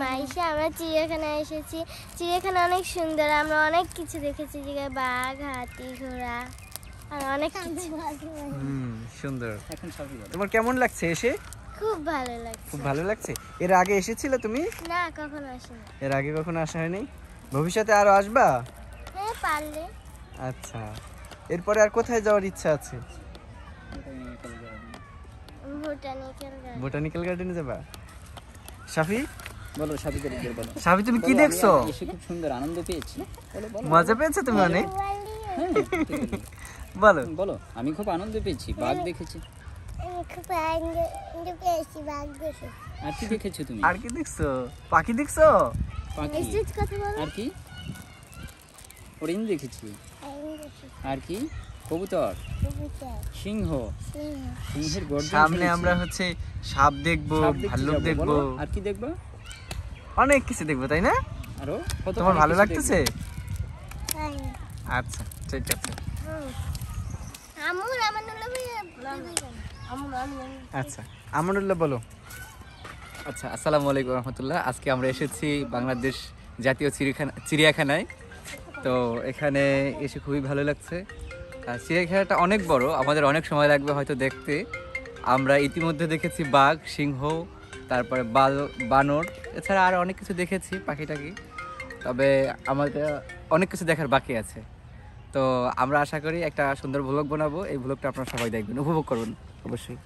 মাইশা আমরা চিড়িয়াখানায় এসেছি। চিড়িয়াখানা অনেক সুন্দর, আমরা অনেক কিছু দেখেছি, জায়গায় বাঘ, হাতি, ঘোড়া আর অনেক কিছু। সুন্দর। তোমার কেমন লাগছে এসে? খুব ভালো লাগছে। খুব ভালো লাগছে। এর আগে এসেছিলে তুমি? না, কখনো আসিনি। এর আগে কখনো আসা হয়নি? ভবিষ্যতে আরো আসবা? হ্যাঁ, পারলে। আচ্ছা, এরপরে আর কোথায় যাওয়ার ইচ্ছা আছে? বোটানিক্যাল গার্ডেনে যাবা? সাফি বলো, সাফি বলো। সাফি তুমি কি দেখছো? এসে খুব সুন্দর আনন্দ পেয়েছি। বলো বলো। মজা পেয়েছো তুমি অনেক? হ্যাঁ, বলো বলো। আমি খুব আনন্দ পেয়েছি, বাঘ দেখেছি। আমি খুব আনন্দ পেয়েছি, বাঘ দেখে। আর কি দেখেছো তুমি? আর কি দেখছো? পাখি দেখছো? পাখি। কথা বলো। আর কি? হরিণ দেখেছি। আর কি? কবুতর, সিংহ, সিংহের গর্জন সামনে শুনেছি। আমরা হচ্ছে সাপ দেখবো, ভাল্লুক দেখবো, আর কি দেখবো? অনেক কিছু দেখবো, তাই না? আরো কত? তোমার ভালো লাগতেছে? হ্যাঁ। আচ্ছা, ঠিক আছে। আচ্ছা, আমানুল্লাহ বলো। আচ্ছা, আসসালামু আলাইকুম রহমতুল্লাহ। আজকে আমরা এসেছি বাংলাদেশ জাতীয় চিড়িয়াখানায়। তো এখানে এসে খুবই ভালো লাগছে। চিড়িয়াখানাটা অনেক বড়, আমাদের অনেক সময় লাগবে হয়তো দেখতে। আমরা ইতিমধ্যে দেখেছি বাঘ, সিংহ, তারপরে বানর, এছাড়া আর অনেক কিছু দেখেছি, পাখিটাকি। তবে আমাদের অনেক কিছু দেখার বাকি আছে। তো আমরা আশা করি একটা সুন্দর ভ্লগ বানাবো। এই ভ্লগটা আপনারা সবাই দেখবেন, উপভোগ করবেন অবশ্যই।